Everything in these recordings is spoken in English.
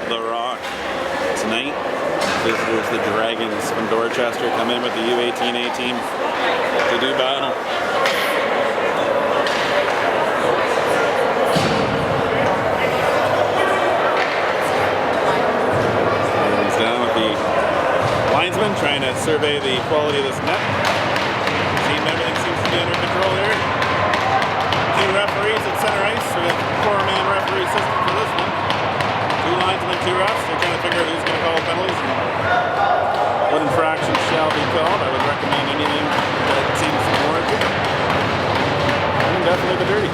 the Rock tonight. Visitors, the Dragons from Dorchester, come in with the U18A team to do battle. And he's down with the linesman, trying to survey the quality of this net. Everything seems to be under control here. Two referees at center ice. We got four-man referee system for this one. Two linesmen, two refs. They're trying to figure out who's going to call penalties and what infractions shall be called. I would recommend anything that seems warranted. And definitely the dirty.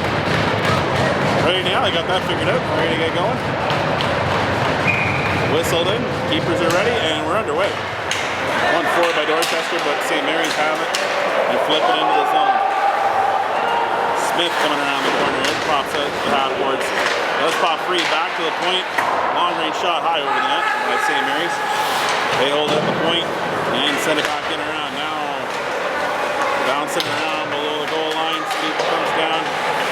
Right now, I got that figured out. Ready to get going. Whistled in. Keepers are ready, and we're underway. 1-4 by Dorchester, but St. Mary's have it and flip it into the zone. Smith coming around the corner. It pops out the half boards. Let's pop free back to the point. Long range shot high over the net by St. Mary's. They hold up the point and send it back in around. Now bouncing around below the goal line. Steve comes down.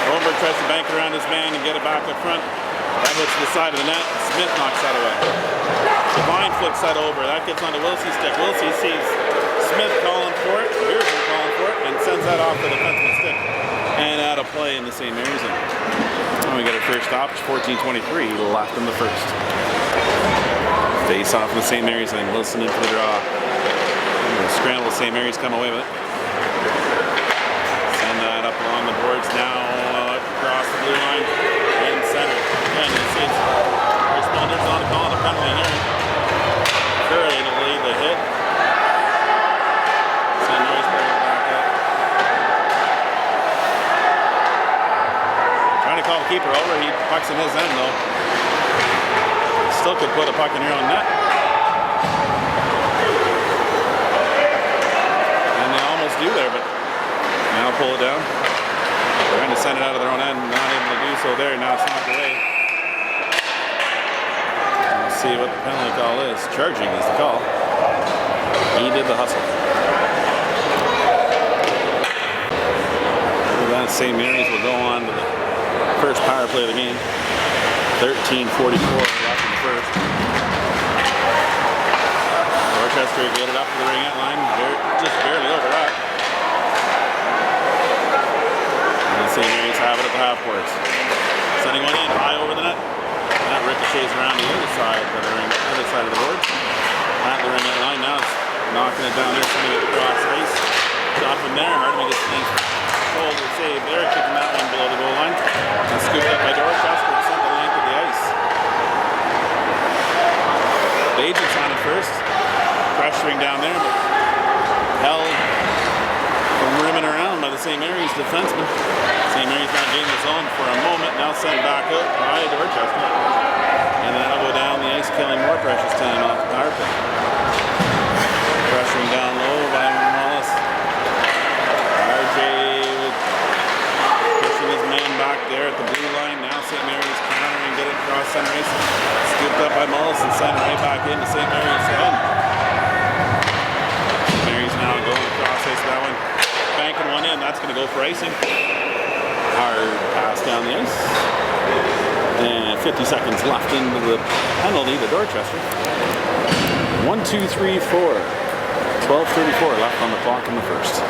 Rosenberg tries to bank around his man and get it back up front. That hits the side of the net. Smith knocks that away. Devine flips that over. That gets onto Wilsey's stick. Wilsey sees Smith calling for it, Beerson calling for it, and sends that off the defenseman's stick. And out of play in the St. Mary's end. And we got our first stoppage, 14:23 left in the first. Face off in the St. Mary's end. Wilson in for the draw. Scramble, St. Mary's come away with it. Send that up along the boards now, across the blue line in center. Again, you see it's responders on calling a penalty here. Curry to lead the hit. St. Mary's bringing it back up. Trying to call the keeper over. He pucks in his end though. Still could put a puck in here on net. And they almost do there, but now pull it down. Trying to send it out of their own end, not able to do so there. Now it's knocked away. We'll see what the penalty call is. Charging is the call. He did the hustle. That St. Mary's will go on to the first power play of the game. 13:44 left in the first. Dorchester get it up to the ringette line, just barely over that. And St. Mary's have it at the half boards. Sending one in high over the net. That ricochets around the other side of the boards. At the ringette line now, it's knocking it down there, sending it across ice. Shot from there, Hardman gets things hold and save there, kicking that one below the goal line. And scooped up by Dorchester and sent the length of the ice. Agents on it first, pressuring down there, but held from rimming around by the St. Mary's defenseman. St. Mary's not getting the zone for a moment, now sent back up by Dorchester. And then that'll go down the ice, killing more precious time off the power play. Pressuring down low by Wallace. RJ pushing his man back there at the blue line. Now St. Mary's countering, get it across center ice. Scooped up by Mullis and sent right back into St. Mary's end. St. Mary's now going across ice that one. Banking one in, that's going to go for icing. Hard pass down the ice. And 50 seconds left into the penalty to Dorchester. 1, 2, 3, 4. 12:34 left on the clock in the first.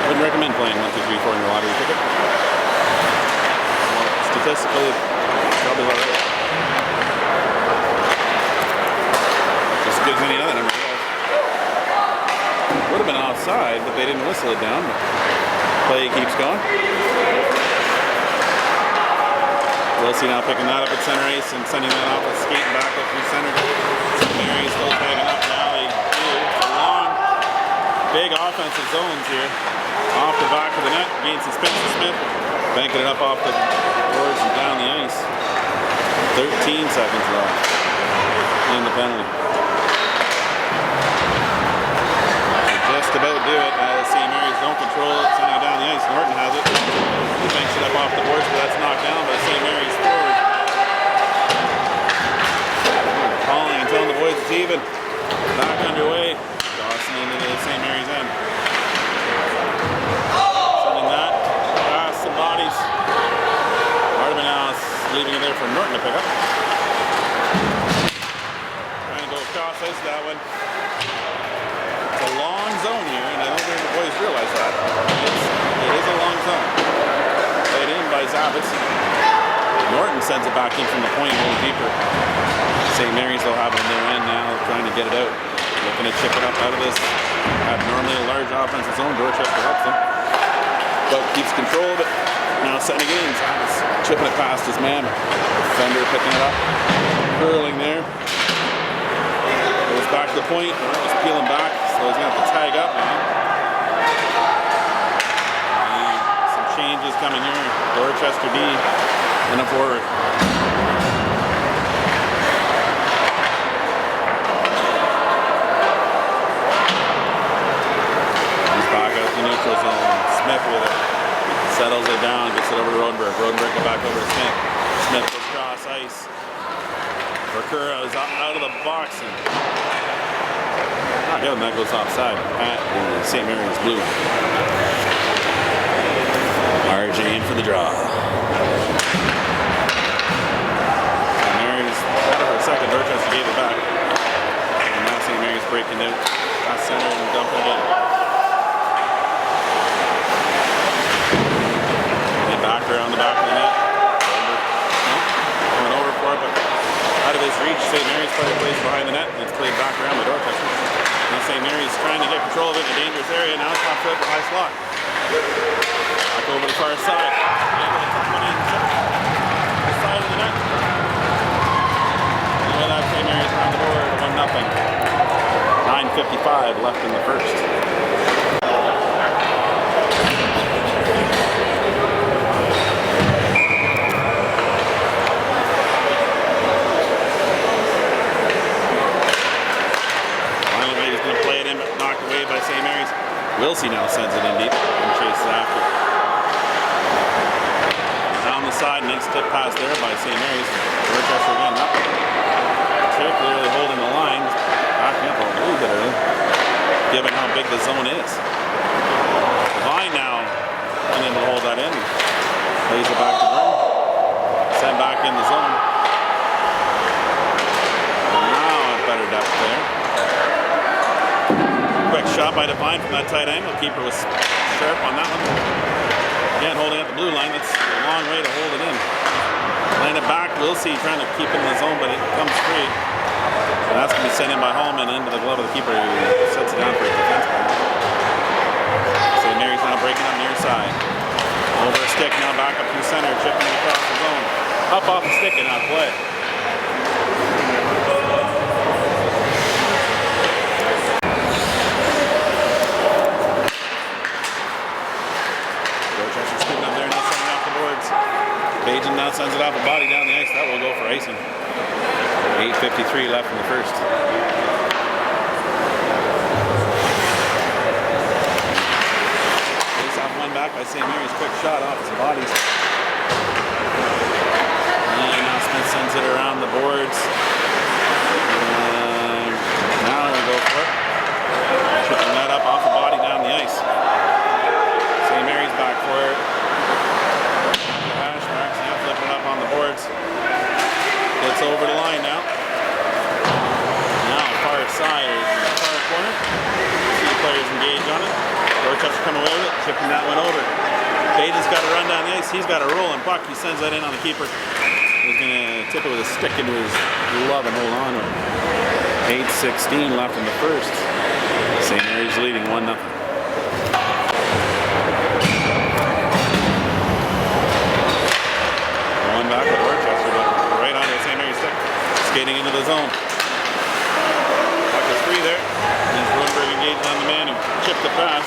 Wouldn't recommend playing 1, 2, 3, 4 in your lottery ticket. Well, statistically, probably about right. Just as good as any other number. Would have been offside, but they didn't whistle it down. Play keeps going. Wilsey now picking that up at center ice and sending that off and skating back up through center. St. Mary's still tagging up now. They do long, big offensive zones here. Off the back of the net, gains some space to Smith. Banking it up off the boards and down the ice. 13 seconds left in the penalty. Just about do it. St. Mary's don't control it, sending it down the ice. Norton has it. He banks it up off the boards, but that's knocked down by St. Mary's forward. Calling and telling the boys it's even. Back underway. Crossing into the St. Mary's end. Sending that past the bodies. Hardman now leaving it there for Norton to pick up. habits. Norton sends it back in from the point a little deeper. St. Mary's will have it in their end now, trying to get it out. Looking to chip it up out of this abnormally large offensive zone. Dorchester helps them, but keeps control of it. Now sending it in, chipping it past his man. Defender picking it up, curling there. Goes back to the point. He's peeling back, so he's gonna have to tag up now. Some changes coming here. Dorchester B and a forward. Neutral zone. Smith with it. Settles it down, gets it over to Rodenberg. Rodenberg go back over to Smith. Smith goes cross ice. Verkura is out of the box. Not good, and that goes offside. At St. Mary's blue. RJ in for the draw. St. Mary's had it for a second. Dorchester gave it back. And now St. Mary's breaking out. Past center and dumping it in. Back around the back of the net. Coming over for it, but out of his reach. St. Mary's plays behind the net, and it's played back around the Dorchester. Now St. Mary's trying to get control of it in a dangerous area. Now it's popped up with high slot. Back over the far side. The side of the net. And with that, St. Mary's around the board, 1-0. 9:55 left in the first. St. Mary's. Wilsey now sends it in deep and chases after. Down the side, nice tip pass there by St. Mary's. Dorchester again, not particularly holding the line, backing up a little bit early, given how big the zone is. Line now unable to hold that in. Plays it back to Burn. Send back in the zone. Now a better depth there. Quick shot by Devine from that tight angle. Keeper was sharp on that one. Again, holding up the blue line. That's a long way to hold it in. Laying it back. We'll see, trying to keep it in the zone, but it comes free. And that's going to be sent in by Hallman into the glove of the keeper, who sets it down for his defense. St. Mary's now breaking up near side. Over a stick, now back up through center, chipping it across the zone. Up off the stick and out of play. Bajan now sends it off the body down the ice. That will go for icing. 8:53 left in the first. Face off one back by St. Mary's. Quick shot off his bodies. And now Smith sends it around the boards. Now we go for it. Chipping that up off the body down the ice. St. Mary's back for it. Flipping up on the boards. Gets over the line now. Now far side, far corner. Two players engage on it. Dorchester come away with it, chipping that one over. Bajan's got to run down the ice. He's got a rolling puck. He sends that in on the keeper. He's going to tip it with a stick into his glove and hold on to it. 8:16 left in the first. St. Mary's leading 1-0. Back with Dorchester, but right onto the St. Mary's stick, skating into the zone. Puck is free there. And Rodenberg engaged on the man who chipped it past.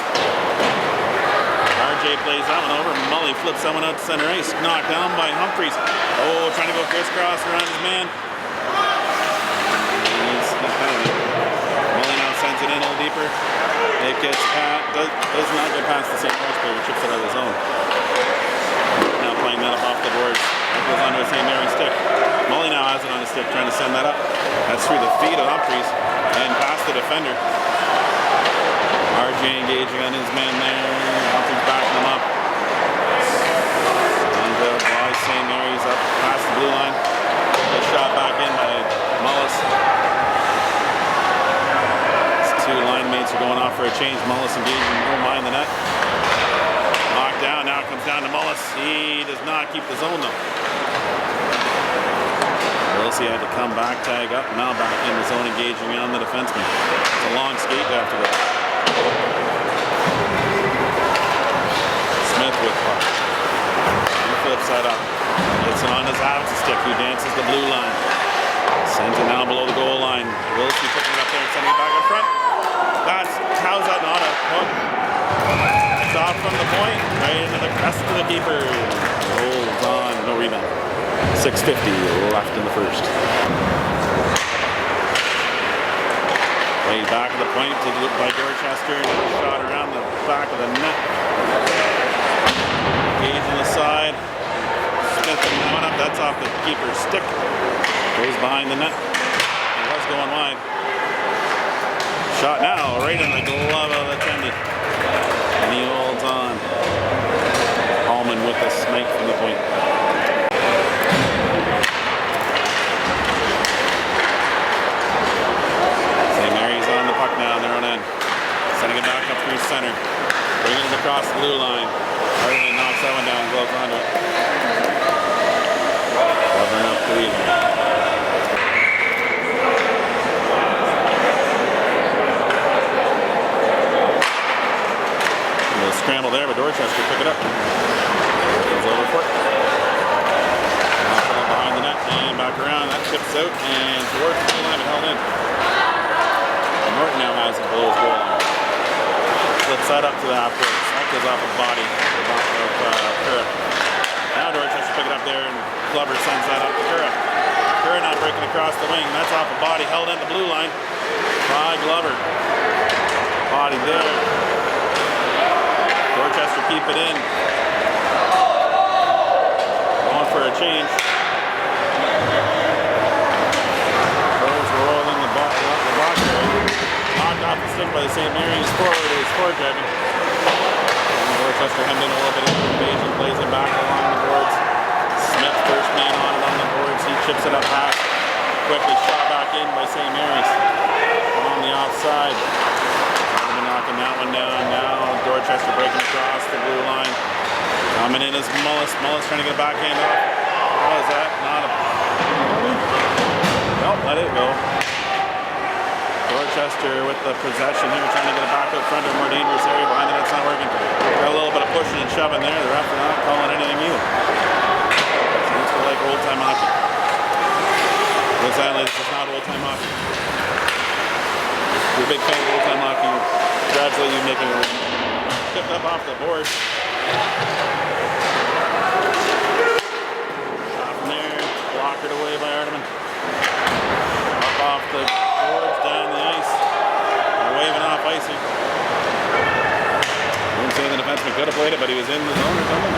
RJ plays that one over. Mully flips someone out to center ice. Knocked down by Humphreys. Oh, trying to go crisscross around his man. Mully now sends it in a little deeper. It gets past, does not get past the St. Mary's player, who chips it out of the zone. Now playing that up off the boards. That goes onto a St. Mary's stick. Mully now has it on the stick, trying to send that up. That's through the feet of Humphreys and past the defender. RJ engaging on his man there. Humphreys backing him up. And by St. Mary's up past the blue line. Good shot back in by Mullis. His two line mates are going off for a change. Mullis engaging, don't mind the net. Knocked down, now it comes down down to Mullis. He does not keep the zone though. Wilsey had to come back, tag up, now back in the zone, engaging on the defenseman. It's a long skate after that. Smith with puck. He flips that up. Gets it on his out stick, who dances the blue line. Sends it down below the goal line. Wilsey picking it up there and sending it back in front. How's that not a hook? Stop from the point, right into the crest of the keeper. Holds on, no rebound. 6:50 left in the first. Way back of the point by Dorchester. Shot around the back of the net. Gage on the side. Smith coming up. That's off the keeper's stick. Goes behind the net. It was going wide. Shot now, right in the glove of the tendy. And he holds on. Hallman with a smite from the point. St. Mary's on the puck now on their own end. Sending it back up through center. Bringing it across the blue line. Harden knocks that one down, gloves onto it. Covering up the lead. Scramble there, but Dorchester pick it up. Goes over for it. Behind the net and back around. That tips out and towards the goal line and held in. And Norton now has it below his goal line. Flips that up to the half court. That goes off the body of Curra. Now Dorchester pick it up there and Glover sends that up to Curra. Curra now breaking across the wing. That's off the body, held in the blue line by Glover. Body there. Dorchester keep it in. Going for a change. Goes rolling the box area. Knocked off the stick by the St. Mary's forward who is forward driving. And Dorchester hemmed in a little bit into the page and plays it back along the boards. Smith first man on it on the boards. He chips it up half. Quickly shot back in by St. Mary's. On the offside. Knocking that one down. Now Dorchester breaking across the blue line. Coming in is Mullis. Mullis trying to get a backhand off. How is that? Not a... Nope, let it go. Dorchester with the possession here, trying to get it back out front to a more dangerous area behind the net's not working. Got a little bit of pushing and shoving there. The ref are not calling anything either. Seems to like old time hockey. This is not old time hockey. If you're a big fan of old time hockey, congratulate you making it tipped up off the board. Shot from there, blockered away by Arteman. Up off the boards, down the ice. They're waving off icy. Wouldn't say the defenseman could have played it, but he was in the zone or something.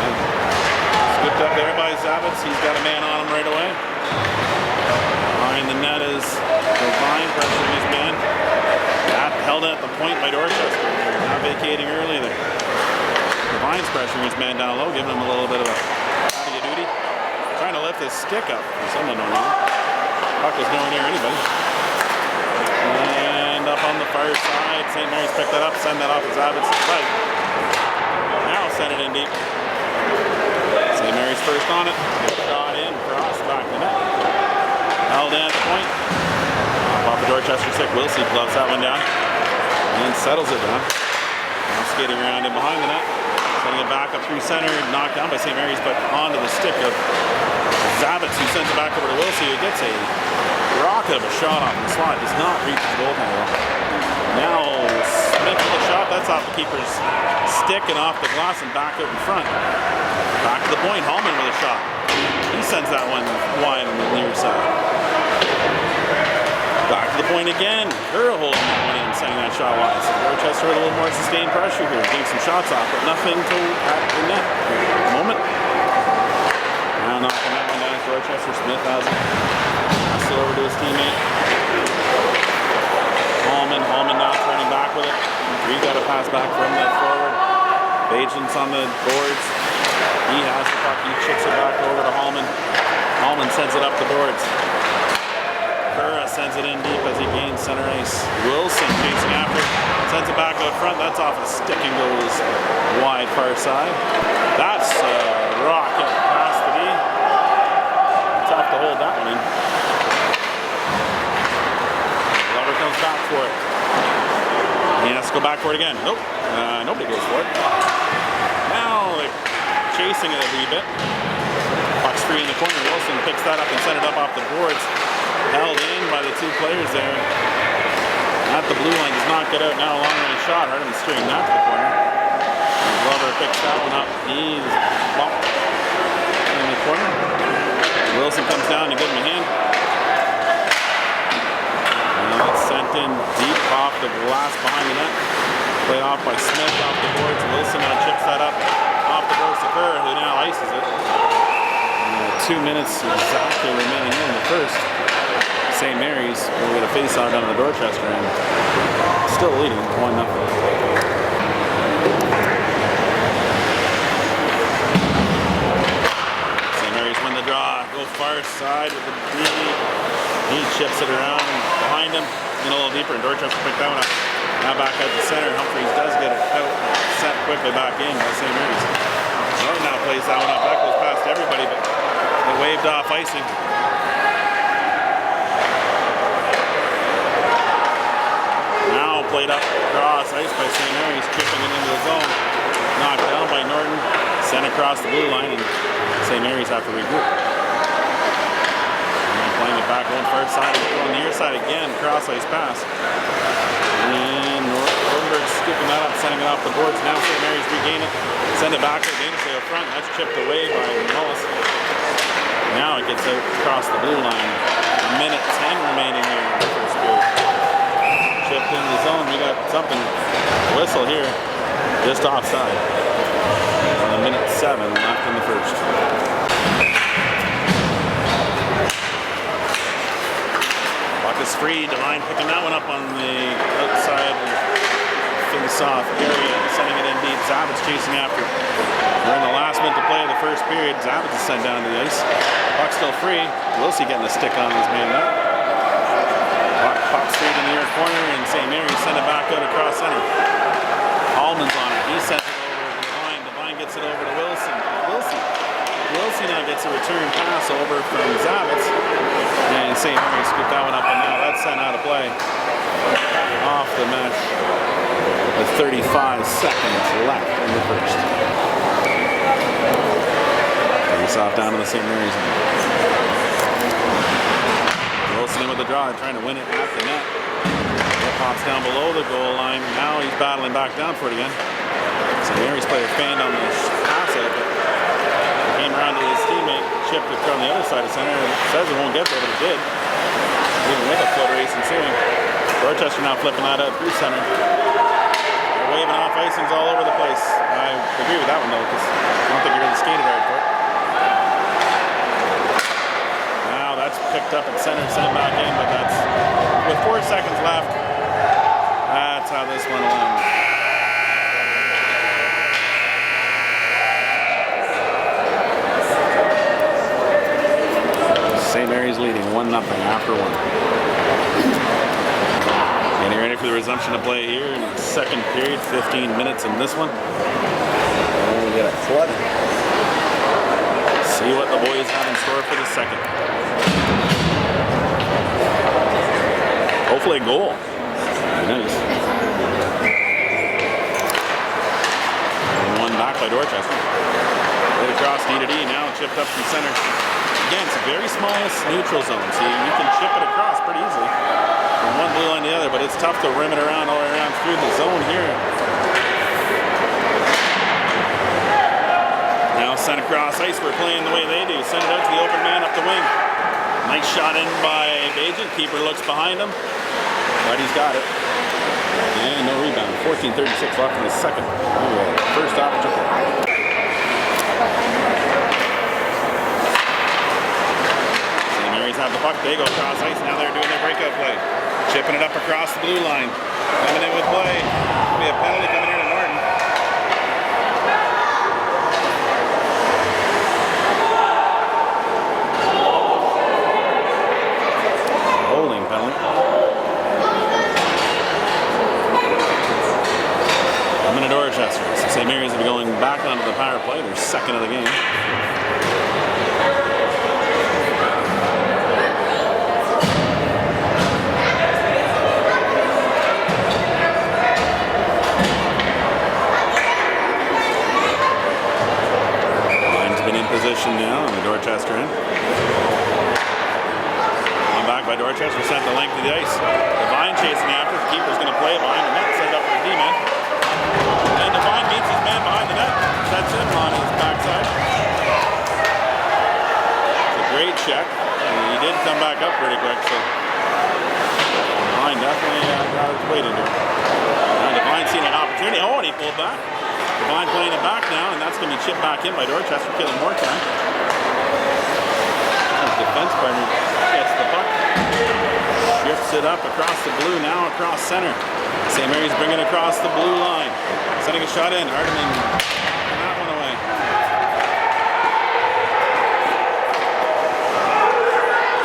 Scooped up there by Zavitz. He's got a man on him right away. Behind the net is Devine pressuring his man. Held at the point by Dorchester. Not vacating early there. Devine's pressuring his man down low, giving him a little bit of a out of duty. Trying to lift his stick up. Someone don't know. Puck was nowhere near anybody. And up on the far side, St. Mary's picked that up, send that off to Zavitz's right. Now send it in deep. St. Mary's first on it. Shot in, cross back the net. Held in at the point. Off the Dorchester stick, Wilsey gloves that one down and settles it down. Now skating around in behind the net, sending it back up through center, knocked down by St. Mary's, but onto the stick of Zavitz, who sends it back over to Wilsey, who gets a rocket of a shot off the slot, does not reach the goaltender. Now Smith with a shot, that's off the keeper's stick and off the glass and back out in front. Back to the point, Hallman with a shot. He sends that one wide on the near side. Back to the point again. Curra holding that one in, sending that shot wide. So Dorchester with a little more sustained pressure here, getting some shots off, but nothing to at the net at the moment. Now knocking that one down. Dorchester. Smith has it. Pass it over to his teammate. Hallman now turning back with it. He got a pass back from the forward. Bajent's on the boards. He has the puck. He chips it back over to Hallman. Hallman sends it up the boards. Sakura sends it in deep as he gains center ice. Wilson chasing after, sends it back out front. That's off a stick and goes wide far side. That's a rocket pass to D. Tough to hold that one in. Glover comes back for it. He has to go back for it again. Nope. Nobody goes for it. Now they're chasing it a wee bit. Puck's free in the corner. Wilson picks that up and sends it up off the boards. Held in by the two players there. At the blue line, does not get out. Now a long range shot. Hardeman steering that to the corner. And Glover picks that one up. He's bumped in the corner. Wilson comes down to give him a hand. Now it's sent in deep off the glass behind the net. Played off by Smith off the boards. Wilson now chips that up off the boards to Kerr, who now ices it. 2 minutes exactly remaining in the first. St. Mary's will get a face-off down to the Dorchester end. Still leading 1-0. St. Mary's win the draw. Go far side with the D. He chips it around behind him. A little deeper, and Dorchester picked that one up. Now back out to center. Humphreys does get it out. Set quickly back in by St. Mary's. Norton now plays that one up. That goes past everybody, but they waved off icing. Now played up across ice by St. Mary's, chipping it into the zone. Knocked down by Norton, sent across the blue line, and St. Mary's have to regroup. And playing it back on far side, on the near side again, cross ice pass. And Rodenberg scooping that up, sending it off the boards. Now St. Mary's regain it, send it back dangerously up front. That's chipped away by Mullis. Now it gets out across the blue line. 1:10 remaining here in the first period. Chipped into the zone. We got something. Whistle here. Just offside. 1:07 left in the first. Puck is free. Devine picking that one up on the outside face-off area. Sending it in deep. Zabit's chasing after. We're in the last minute to play of the first period. Zabit's is sent down to the ice. Puck's still free. Wilson getting a stick on his man there. Puck pops straight in the near corner, and St. Mary's send it back out across center. Allman's on it. He sends it over to Devine. Devine gets it over to Wilson. Wilson now gets a return pass over from Zabit's. And St. Mary's scooped that one up, and now that's sent out of play. Off the mesh. With 35 seconds left in the first. Face-off down to the St. Mary's end. Wilson in with the draw, trying to win it at the net. It pops down below the goal line. Now he's battling back down for it again. St. Mary's player fanned on the pass out, but came around to his teammate, chipped it from the other side of center. It says it won't get there, but it did. Even with a foot race ensuing. Dorchester now flipping that out through center. They're waving off icings all over the place. I agree with that one though, because I don't think he really skated hard for it. Now that's picked up at center, sent back in, but that's with 4 seconds left. That's how this one will end. St. Mary's leading 1-0 after one. Getting ready for the resumption of play here in the second period, 15 minutes in this one. And we get a flood. See what the boys have in store for the second. Hopefully a goal. Nice. And one back by Dorchester. Right across D to D, now chipped up from center. Again, it's a very small neutral zone, so you can chip it across pretty easily from one blue line to the other, but it's tough to rim it around all the way around through the zone here. Now sent across ice, we're playing the way they do. Send it out to the open man up the wing. Nice shot in by Bajan. Keeper looks behind him, but he's got it. And no rebound. 14:36 left in the second. First opportunity. Have the puck, they go across ice, now they're doing their breakout play. Chipping it up across the blue line. Coming in with play. There'll be a penalty coming in to Norton. back onto the power play, their second of the game. Line's been in position now on the Dorchester end. One back by Dorchester, sent the length of the ice. Devine chasing after, the keeper's going to play it behind the net, set it up for the D-man. And Devine meets his man behind the net, sets him on his backside. It's a great check. He did come back up pretty quick, so Devine definitely got his weight into it. Now Devine seen an opportunity. Oh, and he pulled back. Devine playing it back now, and that's going to be chipped back in by Dorchester, killing more time. His defense partner gets the puck. Shifts it up across the blue, now across center. St. Mary's bringing it across the blue line. Sending a shot in. Hardeman knocking that one away.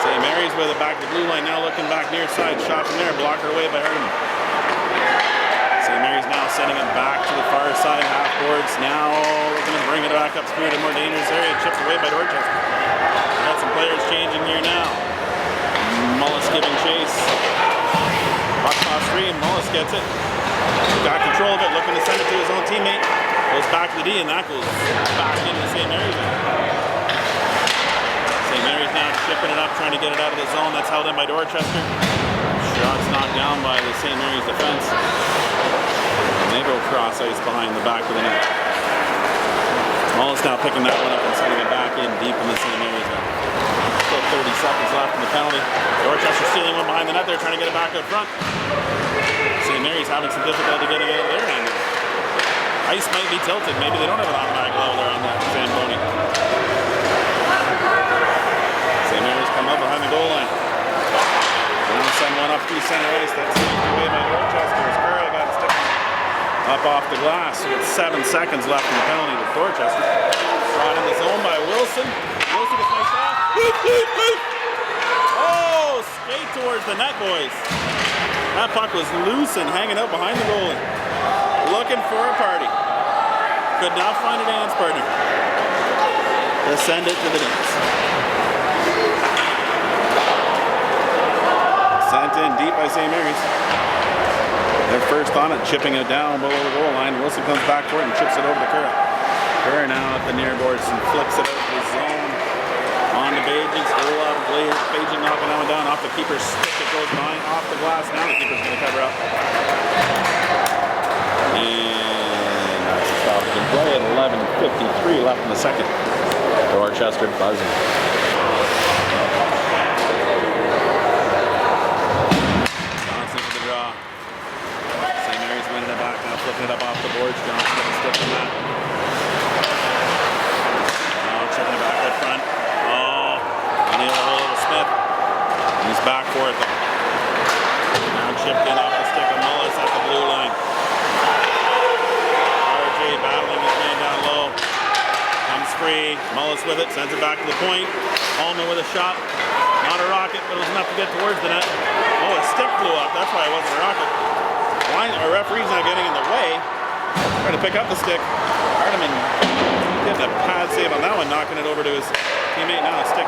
St. Mary's with it back to the blue line, now looking back near side. Shot from there, blocked away by Hardeman. St. Mary's now sending it back to the far side, half boards. Now looking to bring it back up through the more dangerous area. Chipped away by Dorchester. Got some players changing here now. Mullis giving chase. Puck cross free, and Mullis gets it. Got control of it, looking to send it to his own teammate. Goes back to the D, and that goes back into St. Mary's. St. Mary's now chipping it up, trying to get it out of the zone. That's held in by Dorchester. Shots knocked down by the St. Mary's defense. And they go cross ice behind the back of the net. Mullis now picking that one up and sending it back in deep in the St. Mary's net. Still 30 seconds left in the penalty. Dorchester stealing one behind the net. They're trying to get it back up front. St. Mary's having some difficulty getting it out of their end. Ice might be tilted. Maybe they don't have an automatic leveler on that Zamboni. St. Mary's come up behind the goal line. Now send one up through center ice. That's away by Dorchester. As Curl got it sticking up off the glass. With 7 seconds left in the penalty with Dorchester. Brought in the zone by Wilson. Wilson gets my shot. Oh, skate towards the net, boys. That puck was loose and hanging out behind the goalie. Looking for a party. Could not find a dance partner to send it to the dance. Sent in deep by St. Mary's. They're first on it, chipping it down below the goal line. Wilson comes back for it and chips it over to Curra. Curra now at the near boards and flicks it out to the zone. On to Baging, still up, Baging knocking that one down off the keeper's stick. It goes behind, off the glass. Now the keeper's going to cover up. And that's a stoppage in play at 11:53 left in the second. Dorchester buzzing. Johnson for the draw. St. Mary's winning it back now, flipping it up off the boards. Johnson getting stick from that. Now chipping it back right front. Smith. He's back for it though. Now chipped in off the stick of Mullis at the blue line. RJ battling his man down low. Comes free. Mullis with it. Sends it back to the point. Allman with a shot. Not a rocket, but it was enough to get towards the net. Oh, his stick blew up. That's why it wasn't a rocket. Our referee's not getting in the way. Trying to pick up the stick. Hardeman getting a pad save on that one, knocking it over to his teammate. Now a stick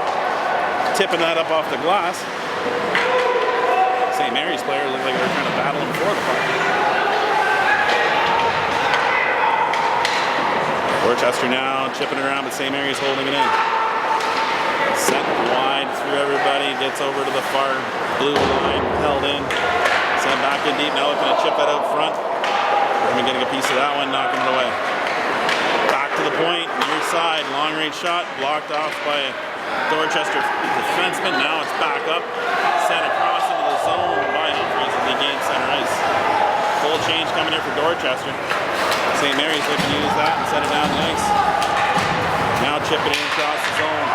tipping that up off the glass. St. Mary's players look like they're trying to battle him for the puck. Dorchester now chipping it around, but St. Mary's holding it in. Sent wide through everybody, gets over to the far blue line, held in. Sent back in deep, now looking to chip that out front. We're getting a piece of that one, knocking it away. Back to the point, near side, long range shot, blocked off by Dorchester defenseman. Now it's back up, sent across into the zone by Humphreys as he gains center ice. Full change coming here for Dorchester. St. Mary's looking to use that and set it down the ice. Now chip it in across the zone.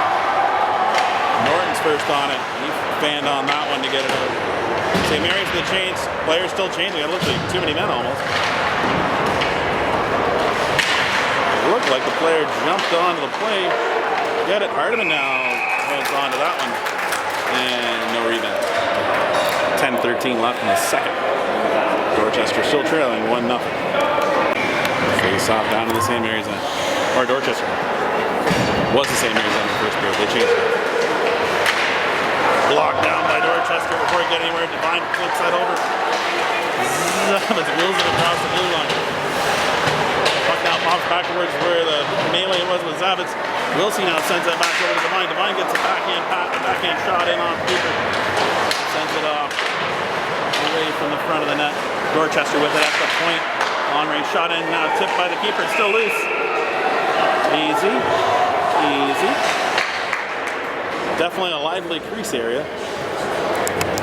Norton's first on it. He fanned on that one to get it out. St. Mary's with the change. Players still changing. It looks like too many men almost. It looked like the player jumped onto the play. Get it. Hardeman now holds on to that one. And no rebound. 10-13 left in the second. Dorchester still trailing 1-0. Face off down to the St. Mary's end. Or Dorchester. Was the St. Mary's end in the first period. They changed it. Blocked down by Dorchester before he got anywhere. Devine flips that over. Zabitz wheels it across the blue line. Puck now pops back towards where the melee was with Zabitz. Wilson now sends that back over to Devine. Devine gets a backhand shot in on Keeper. Sends it off away from the front of the net. Dorchester with it at the point. Long range shot in, now tipped by the keeper. It's still loose. Easy. Easy. Definitely a lively crease area.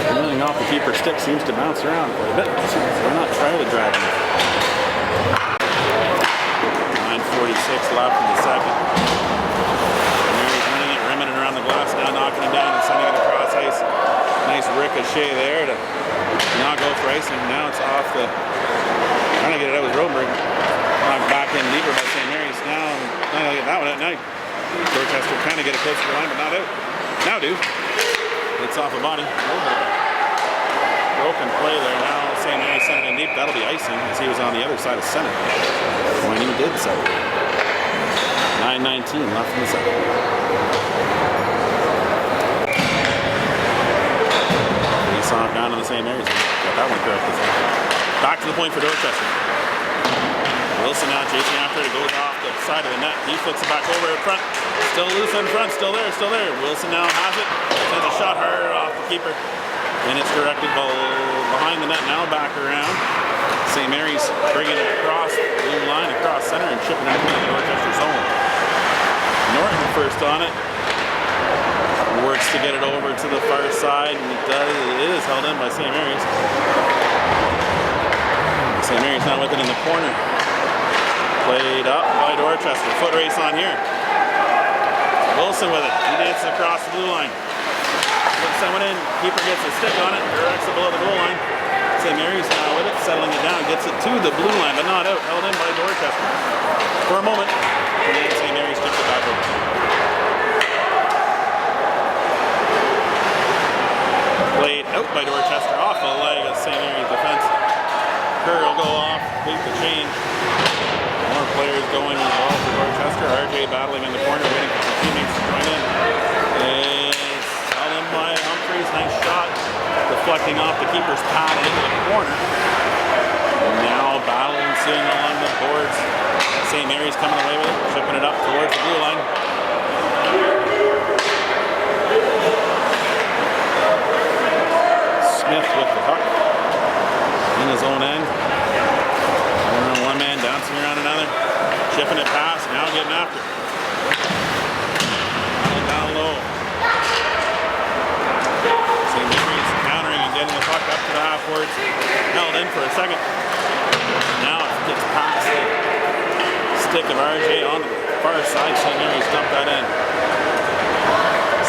Running off the keeper's stick seems to bounce around quite a bit. So we're not trying to drive him. 9:46 left in the second. Mary's winning it, rimming it around the glass, now knocking it down and sending it across ice. Nice ricochet there to not go for icing. Now it's off the, trying to get it out with Rodenberg. Knocked back in deeper by St. Mary's. Now I get that one at night. Dorchester trying to get it close to the line, but not out. Now do. It's off a body. Broken play there. Now St. Mary's sent it in deep. That'll be icing as he was on the other side of center when he did so. 9:19 left in the second. Face off down to the St. Mary's. Got that one correct this time. Back to the point for Dorchester. Wilson now chasing after it. It goes off the side of the net. He flicks it back over in front. Still loose in front. Still there. Still there. Wilson now has it. Sends a shot hard off the keeper. And it's directed behind the net. Now back around. St. Mary's bringing it across the blue line, across center, and chipping it into the Dorchester zone. Norton first on it. Works to get it over to the far side. And it is held in by St. Mary's. St. Mary's now with it in the corner. Played up by Dorchester. Foot race on here. Wilson with it. He dances across the blue line. Puts someone in. Keeper gets a stick on it. Directs it below the goal line. St. Mary's now with it. Settling it down. Gets it to the blue line, but not out. Held in by Dorchester. For a moment. And then St. Mary's tips it back over. Played out by Dorchester. Off the leg of St. Mary's defense. Kerr will go off. Beat the change. More players going as well for Dorchester. RJ battling in the corner, waiting for the teammates to join in. It's held in by Humphreys. Nice shot. Deflecting off the keeper's pad into the corner. Now battling soon along the boards. St. Mary's coming away with it, chipping it up towards the blue line. Smith with the puck in his own end. One man bouncing around another, chipping it past, now getting after it. Down low. St. Mary's countering and getting the puck up to the half boards. Held in for a second. Now it gets past the stick of RJ on the far side. St. Mary's dumped that in.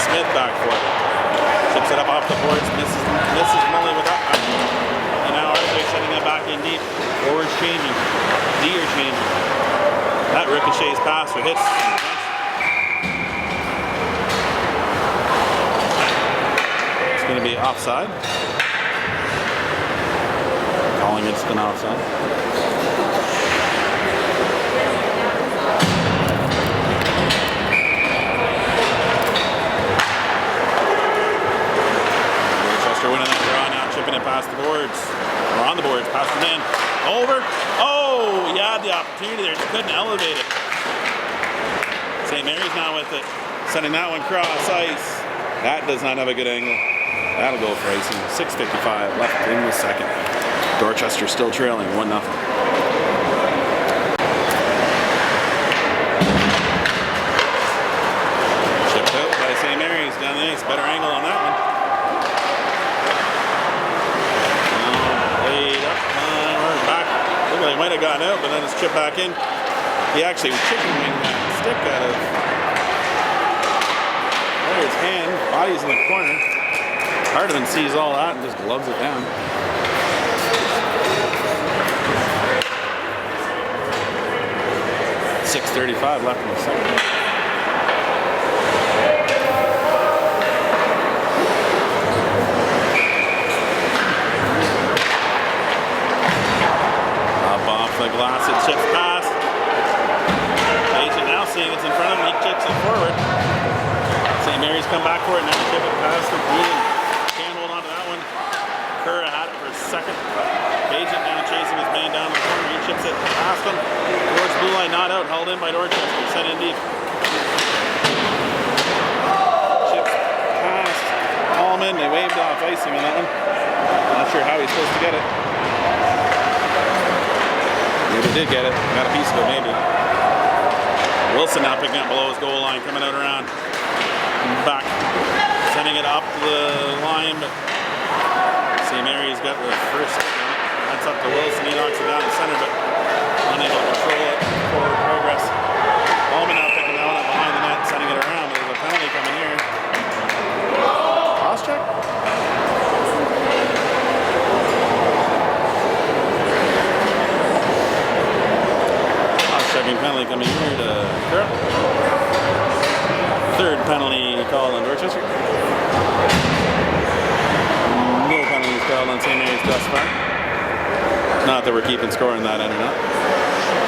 Smith back for it. Chips it up off the boards, misses Mully with that. And now RJ sending it back in deep. Forwards changing. D are changing. That ricochets past or hits. It's going to be offside. Calling it's an offside. Dorchester winning that draw now, chipping it past the boards. Or on the boards, past the man. Over. Oh, he had the opportunity there, just couldn't elevate it. St. Mary's now with it, sending that one cross ice. That does not have a good angle. That'll go for icing. 6:55 left in the second. Dorchester still trailing 1-0. Chipped out by St. Mary's down the ice. Better angle on that one. He might have gotten out, but then it's chipped back in. He actually was chicken wing that stick out of his hand. Body's in the corner. Hardman sees all that and just gloves it down. .6:35 left in the second. The glass, it chips past. come back for it, now chip it past the Bean. Can't hold on to that one. Curra had it for a second. Agent now chasing his man down the corner. He chips it past him. Towards blue line, not out. Held in by Dorchester. Sent in deep. Chips past Allman. They waved off icing on that one. Not sure how he's supposed to get it. Maybe he did get it. Got a piece of it, maybe. Wilson now picking up below his goal line. Coming out around. Back. Sending it up the line. But St. Mary's got the first. That's up to Wilson. He knocks it down the center, but unable to control it. Forward progress. Allman now picking that one up behind the net, sending it around. But there's a penalty coming here. Cross check? Cross checking penalty coming here to Curra. Third penalty called on Dorchester. No penalties called on St. Mary's thus far. Not that we're keeping score on that end or not.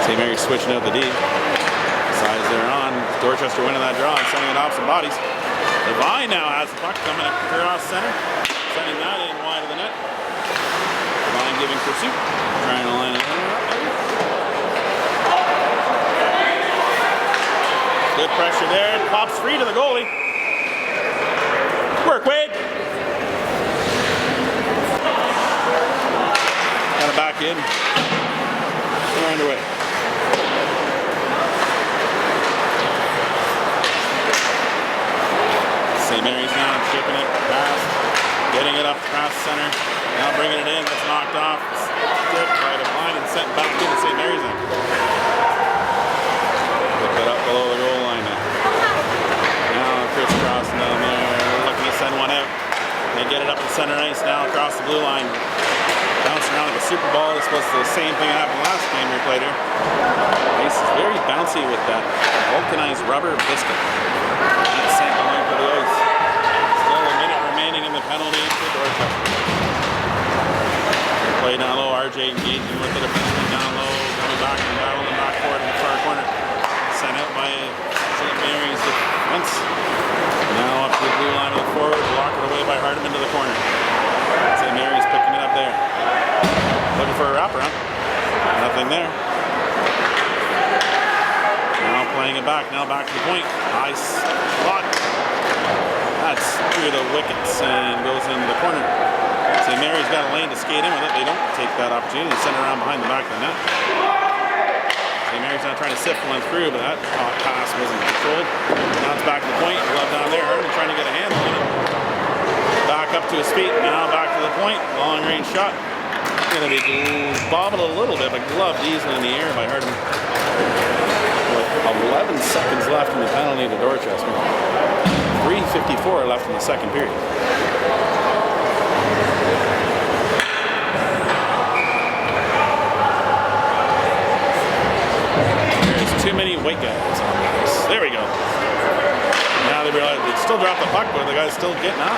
St. Mary's switching out the D. Sides they're on. Dorchester winning that draw and sending it off some bodies. Devine now has the puck coming across center. Sending that in wide of the net. Devine giving pursuit. Trying to line it up. Good pressure there. Pops free to the goalie. Work, Wade. Got it back in. We're underway. St. Mary's now chipping it past. Getting it up past center. Now bringing it in. It's knocked off. Tipped by the line and sent back into St. Mary's end. Put that up below the goal line now. Now crisscrossing down there. Looking to send one out. They get it up the center ice now across the blue line. Bouncing around like a Super Ball. It's supposed to be the same thing that happened last game we played here. Ice is very bouncy with that vulcanized rubber biscuit. That's sent along to the ice. Still a minute remaining in the penalty for Dorchester. Play down low. RJ engaging with it. Defenseman down low. Coming back and battling back forward in the far corner. Sent out by St. Mary's defense. Now up to the blue line with the forward. Blocked away by Hardeman to the corner. St. Mary's picking it up there. Looking for a wraparound. Nothing there. Now playing it back. Now back to the point. Nice spot. That's through the wickets and goes into the corner. St. Mary's got a lane to skate in with it. They don't take that opportunity. They send it around behind the back of the net. St. Mary's not trying to sift one through, but that pass wasn't controlled. Now it's back to the point. Glove down there. Hardeman trying to get a handle on it. Back up to his feet. Now back to the point. Long range shot. Going to be bobbled a little bit, but gloved easily in the air by Hardeman. With 11 seconds left in the penalty to Dorchester. 3:54 left in the second period. There's too many white guys on the ice. There we go. Now they realize they still dropped the puck, but the guy's still getting up.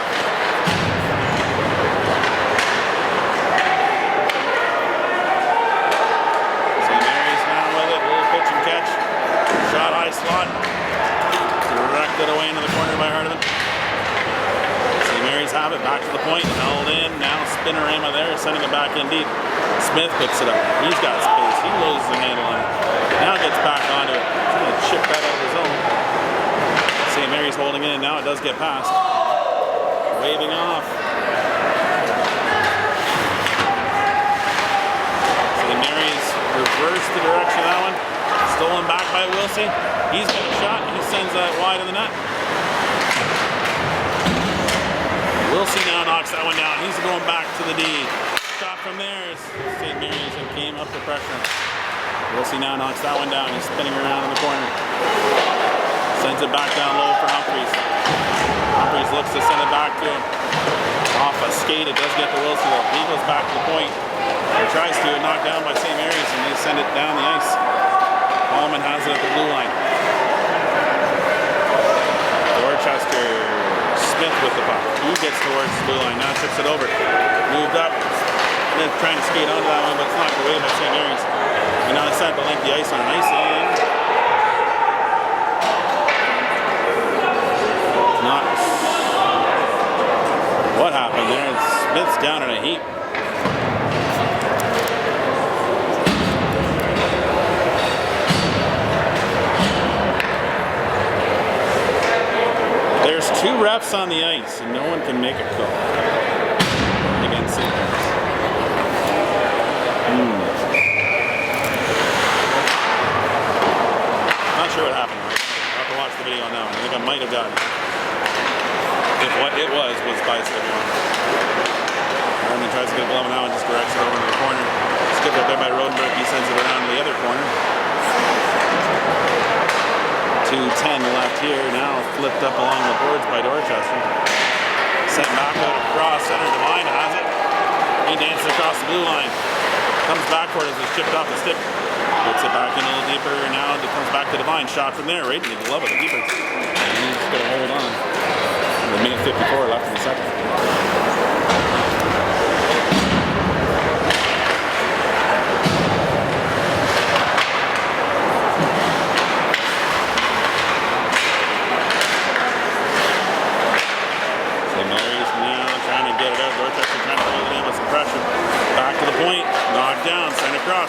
Shot high slot. Directed away into the corner by Hardeman. St. Mary's have it. Back to the point. Held in. Now Spinnerama there. Sending it back in deep. Smith picks it up. He's got space. He loses the handle on it. Now gets back onto it. Trying to chip that out of his own. St. Mary's holding in. Now it does get past. Waving off. St. Mary's reversed the direction of that one. Stolen back by Wilson. He's got a shot. He sends that wide of the net. Wilson now knocks that one down. He's going back to the D. Shot from there. St. Mary's and came up to pressure. Wilson now knocks that one down. He's spinning around in the corner. Sends it back down low for Humphreys. Humphreys looks to send it back to him. Off a skate. It does get to Wilson though. He goes back to the point. He tries to knock down by St. Mary's and they send it down the ice. Allman has it at the blue line. Dorchester, Smith with the puck. He gets towards the blue line. Now tips it over. Moved up. Then trying to skate onto that one, but it's knocked away by St. Mary's. And now it's set to link the ice on ice. And not Smith's down in a heap. There's 2 refs on the ice, and no one can make a call against St. Mary's. Not sure what happened. Right? I'll have to watch the video on that one. I think I might have gotten it. If what it was bicycle. Harmon tries to get a blow now and just directs it over to the corner. Skipped up there by Rodenberg. He sends it around to the other corner. 2:10 left here. Now flipped up along the boards by Dorchester. Sent back out across center. Devine has it. He dances across the blue line. Comes backward as it's chipped off the stick. Gets it back in a little deeper. Now it comes back to Devine. Shot from there. Right in the glove of the keeper. And he's just going to hold on. A minute 54 left in the second.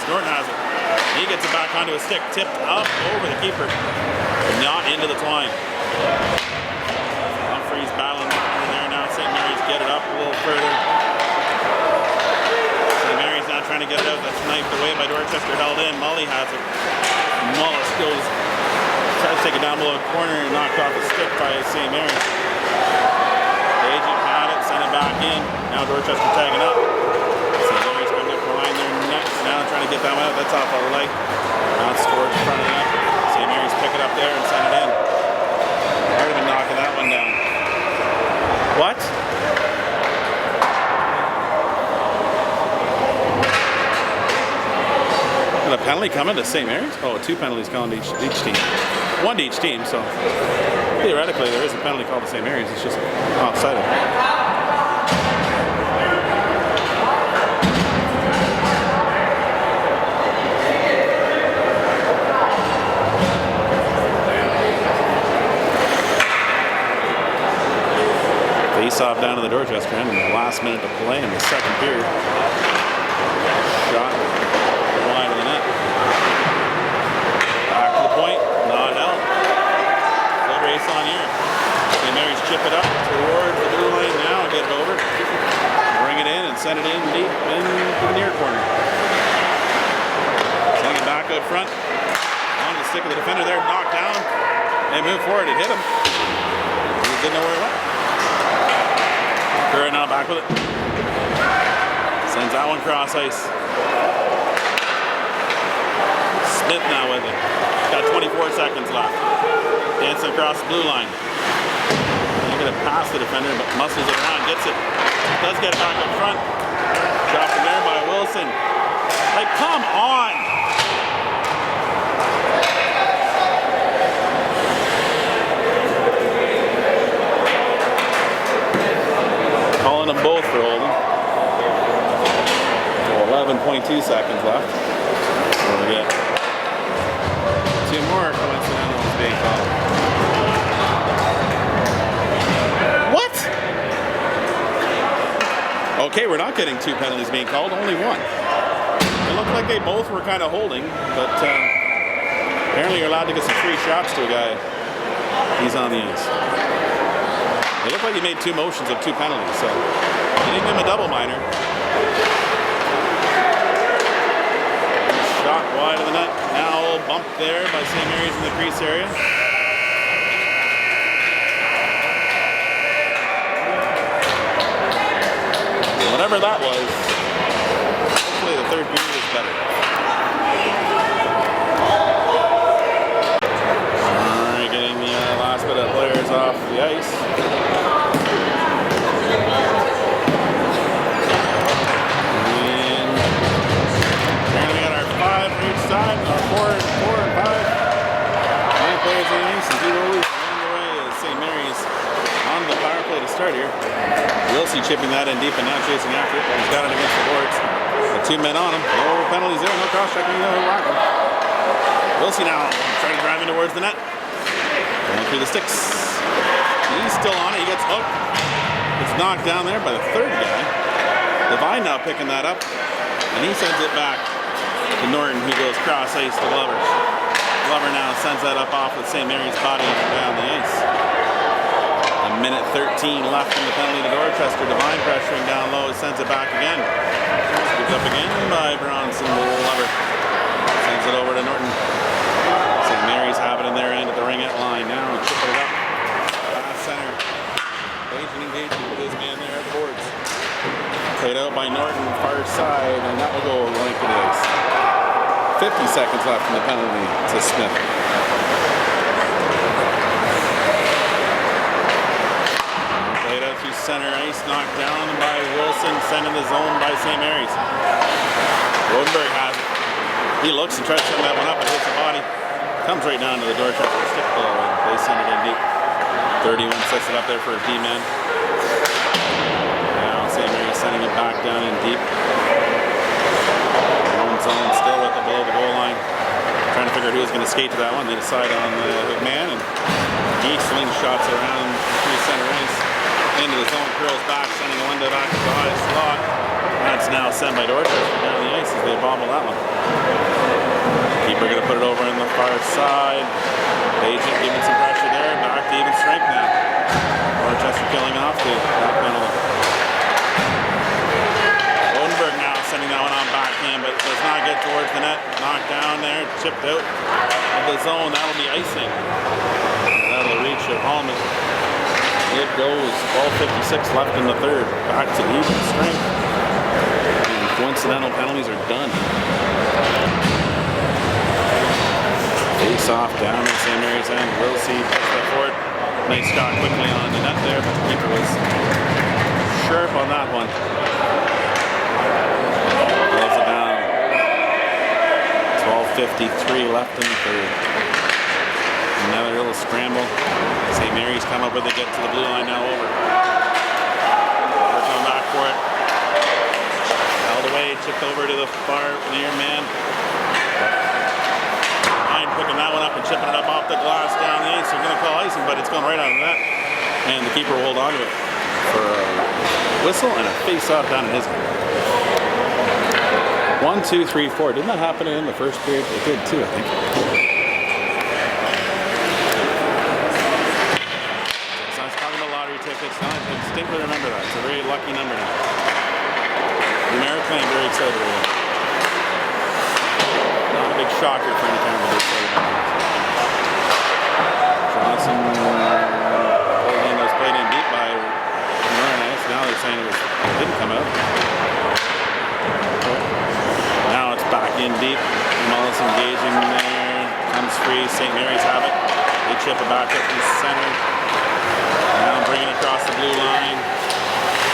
Norton has it. He gets it back onto a stick, tipped up over the keeper, not into the twine. Humphreys battling in there now. St. Mary's get it up a little further. St. Mary's now trying to get it out. That's knifed away by Dorchester, held in. Mully has it. Mullis goes, tries to take it down below the corner and knocked off a stick by St. Mary's. The agent had it, sent it back in. Now Dorchester tagging up. Now trying to get that one out. That's off a leg. Now it's scored in front of the net. St. Mary's pick it up there and send it in. Might have been knocking that one down. What? And a penalty coming to St. Mary's? Oh, 2 penalties coming to each team. 1 to each team, so theoretically there is a penalty called to St. Mary's. It's just offside. Face-off down to the Dorchester end in the last minute to play in the second period. Shot wide of the net. Back to the point, not out. Good race on here. St. Mary's chip it up towards the blue line now and get it over. Bring it in and send it in deep into the near corner. Sending it back out front. On the stick of the defender there, knocked down. They move forward, it hit him. He didn't know where it went. Curry now back with it. Sends that one cross ice. Smith now with it. Got 24 seconds left. Dancing across the blue line. He's going to pass the defender, but muscles it around, gets it. Does get it back up front. Dropped in there by Wilson. Like, come on! Calling them both for holding. So 11.2 seconds left. So we get 2 more coincidental being called. What? Okay, we're not getting 2 penalties being called, only 1. It looked like they both were kind of holding, but apparently you're allowed to get some free shots to a guy. He's on the ice. It looked like he made 2 motions of 2 penalties, so he didn't give him a double minor. Shot wide of the net. Now bumped there by St. Mary's in the crease area. Whatever that was, hopefully the third period is better. Alright, getting the last bit of players off the ice. Side, 4 and 5. 9 players in the ice and 2 goalies along the way as St. Mary's on the power play to start here. Wilsey chipping that in deep and now chasing after it. He's got it against the boards. The 2 men on him. No penalties there, no cross-checking, no whacking. Wilsey now trying to drive in towards the net. Going through the sticks. He's still on it. He gets hooked. It's knocked down there by the 3rd guy. Devine now picking that up, and he sends it back to Norton, who goes cross ice to Glover. Glover now sends that up off with St. Mary's body down the ice. A minute 13 left in the penalty to Dorchester. Devine pressuring down low, sends it back again. Scooped up again by Bronson. Glover sends it over to Norton. St. Mary's have it in their end at the ringette line now. Chip it up. Last center. Engaging with his man there at the boards. Played out by Norton, far side, and that will go length of the ice. 50 seconds left in the penalty to Smith. Played out through center ice, knocked down by Wilson, sent in the zone by St. Mary's. Rodenberg has it. He looks and tries to send that one up, but hits the body. Comes right down to the Dorchester stick goal, and they send it in deep. 31 sets it up there for a D-man. Now St. Mary's sending it back down in deep. Own zone still with it below the goal line. Trying to figure out who's going to skate to that one. They decide on the hook man, and he slingshots around through center ice. Into the zone, curls back, sending a window back to the high slot. That's now sent by Dorchester down the ice as they bobble that one. Keeper going to put it over on the far side. Agent giving some pressure there. Back to even strength now. Dorchester killing off the back penalty. Rodenberg now sending that one on backhand, but does not get towards the net. Knocked down there, chipped out of the zone. That'll be icing. That'll reach of Holman. It goes 12:56 left in the third. Back to even strength. And coincidental penalties are done. Face off down at St. Mary's end. Will see puts that forward. Nice shot quickly on the net there, but the keeper was sharp on that one. Gloves it down. 12:53 left in the third. Another little scramble. St. Mary's come up with it, get to the blue line now over. We're coming back for it. Held away, chipped over to the far near man. Picking that one up and chipping it up off the glass down the ice. They're going to call icing, but it's going right out of that. And the keeper will hold on to it for a whistle and a face-off down in his end. 1, 2, 3, 4. Didn't that happen in the first period? It did too, I think. So I was talking about lottery tickets. Now I distinctly remember that. It's a very lucky number now. Numerically, I'm very excited about it. Big shocker for any kind of a Johnson was played in deep by Norris. Now they're saying it didn't come out. Now it's back in deep. Mullis engaging there. Comes free. St. Mary's have it. They chip it back up to the center. Now bringing it across the blue line.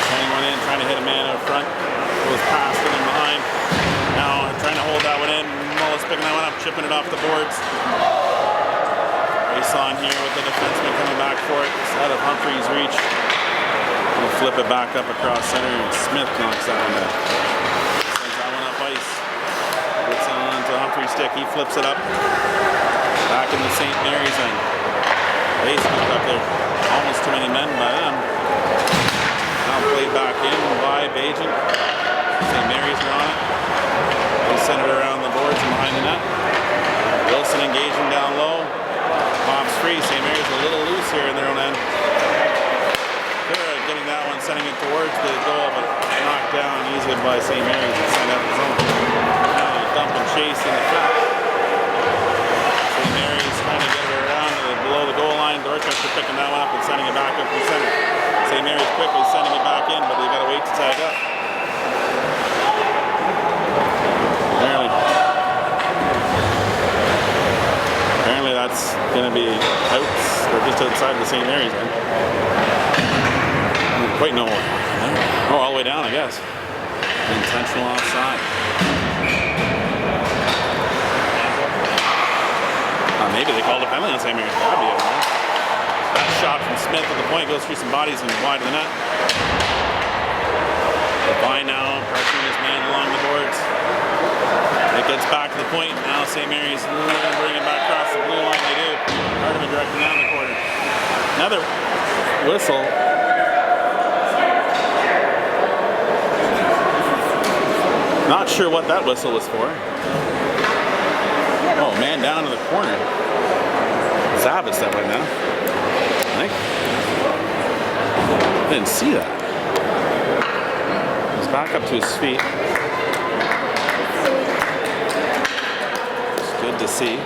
Sending one in, trying to hit a man out front. Goes past it and behind. Now trying to hold that one in. Mullis picking that one up, chipping it off the boards. Race on here with the defenseman coming back for it. It's out of Humphrey's reach. We'll flip it back up across center, and Smith knocks that one down. Sends that one up ice. Gets on to Humphrey's stick. He flips it up. Back in the St. Mary's end. They scooped up there. Almost too many men by them. Now played back in by Bajan. St. Mary's are on it. They send it around the boards and behind the net. Wilson engaging down low. Pops free. St. Mary's a little loose here in their own end. Good getting that one, sending it towards the goal, but knocked down easily by St. Mary's and sent out the zone. Now they dump and chase in the trap. St. Mary's trying to get it around to below the goal line. Dorchester picking that one up and sending it back up from center. St. Mary's quickly sending it back in, but they got to wait to tag up. Apparently that's going to be outs, or just outside the St. Mary's end. Quite no more. Oh, all the way down, I guess. Intentional offside. Maybe they called a penalty on St. Mary's. That'd be it, right? That shot from Smith at the point goes through some bodies and wide of the net. Devine now pressuring his man along the boards. It gets back to the point. Now St. Mary's looking to bring it back across the blue line. They do. Hardiman directing down the corner. Another whistle. Not sure what that whistle was for. Oh, man down in the corner. Zabas that way now. I think. Didn't see that. He's back up to his feet. It's good to see.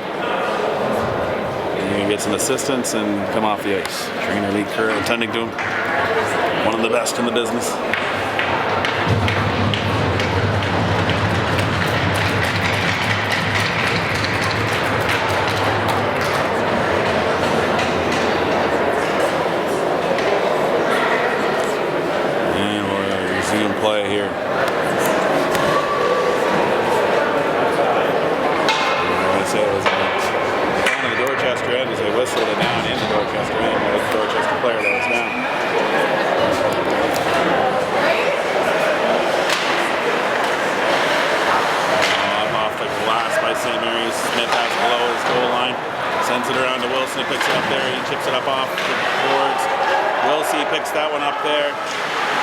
And he can get some assistance and come off the ice. Trainer Lee Kerr attending to him. One of the best in the business. Play here. I'm going to say it was down in the Dorchester end as they whistled it down in the Dorchester end. It was the Dorchester player that was down. Off the glass by St. Mary's. Smith has it below his goal line. Sends it around to Wilson. He picks it up there. He chips it up off the boards. Wilson picks that one up there.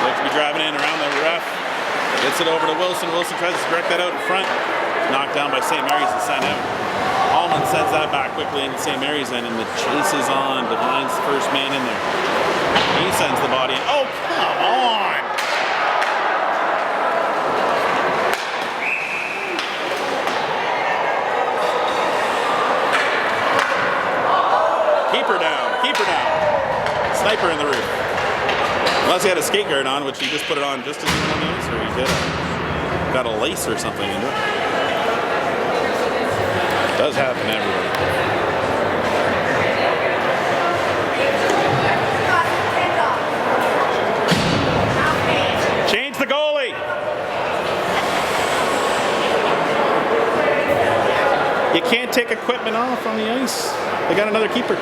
Looks to be driving in around the ref. Gets it over to Wilson. Wilson tries to direct that out in front. Knocked down by St. Mary's and sent out. Allman sends that back quickly into St. Mary's end, and the chase is on. Devine's the first man in there. He sends the body in. Oh, come on! Keep her down. Keep her down. Sniper in the roof. Unless he had a skate guard on, which he just put it on just as he went on the ice, or he did got a lace or something into it. It does happen to everybody. Change the goalie! You can't take equipment off on the ice. They got another keeper.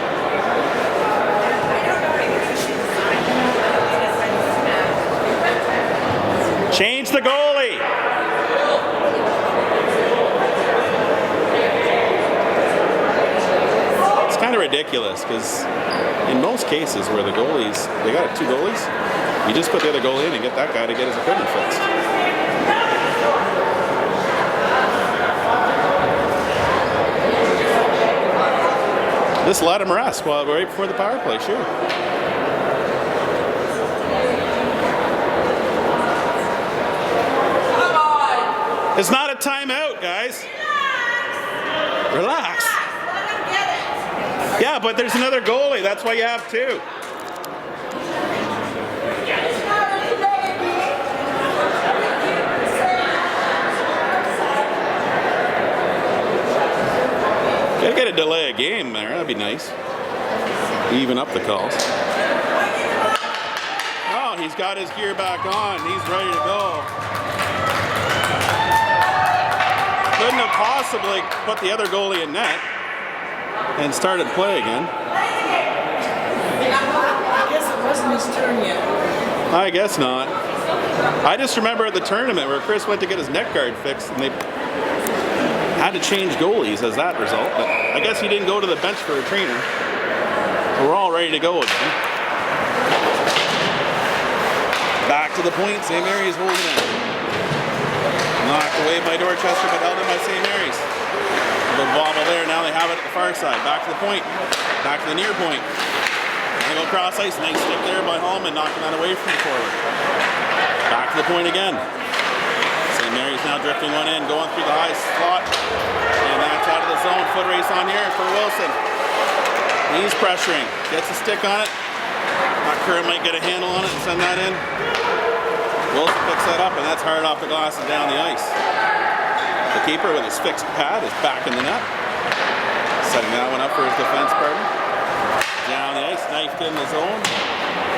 Change the goalie! It's kind of ridiculous because in most cases where the goalies, they got two goalies, you just put the other goalie in and get that guy to get his equipment fixed. Just let him rest while right before the power play, sure. It's not a timeout, guys. Relax. Let him get it. Yeah, but there's another goalie. That's why you have two. Gotta get a delay a game there. That'd be nice. Even up the calls. Oh, he's got his gear back on. He's ready to go. Couldn't have possibly put the other goalie in net and started play again. I guess it wasn't his turn yet. I guess not. I just remember at the tournament where Chris went to get his net guard fixed and they had to change goalies as that result. But I guess he didn't go to the bench for a trainer. So we're all ready to go again. Back to the point. St. Mary's holding it. Knocked away by Dorchester, but held in by St. Mary's. A little bobble there. Now they have it at the far side. Back to the point. Back to the near point. They go cross ice. Nice stick there by Hallman, knocking that away from the forward. Back to the point again. St. Mary's now drifting one in, going through the high slot. And that's out of the zone. Foot race on here for Wilson. He's pressuring. Gets a stick on it. Kerr might get a handle on it and send that in. Wilson picks that up, and that's hard off the glass and down the ice. The keeper with his fixed pad is back in the net. Setting that one up for his defense partner. Down the ice, knifed in the zone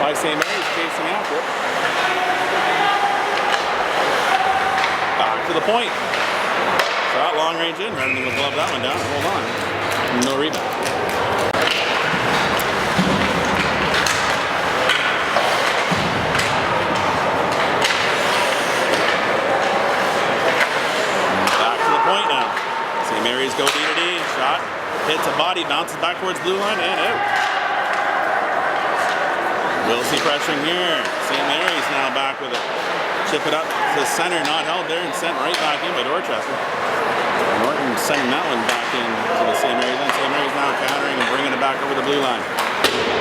by St. Mary's, chasing after it. Back to the point. Shot long range in. Redmond will glove that one down. Hold on. No rebound. Mary's go D-to-D, shot, hits a body, bounces back towards blue line, and out. Wilsey pressuring here. St. Mary's now back with it. Chip it up to the center, not held there, and sent right back in by Dorchester. Norton sending that one back in to the St. Mary's. Then St. Mary's now countering and bringing it back over the blue line.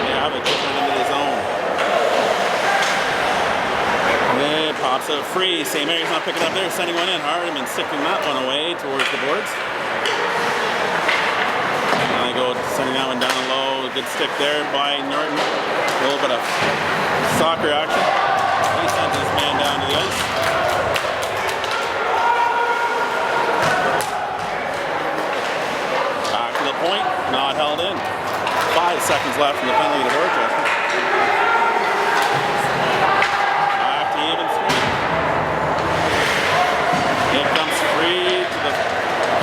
They have it chipping into the zone. And it pops out free. St. Mary's not picking up there, sending one in. Hardiman sticking that one away towards the boards. Now they go sending that one down low. Good stick there by Norton. A little bit of soccer action. He sends his man down to the ice. Back to the point, not held in. 5 seconds left in the penalty to Dorchester. Back to even strength. It comes free to the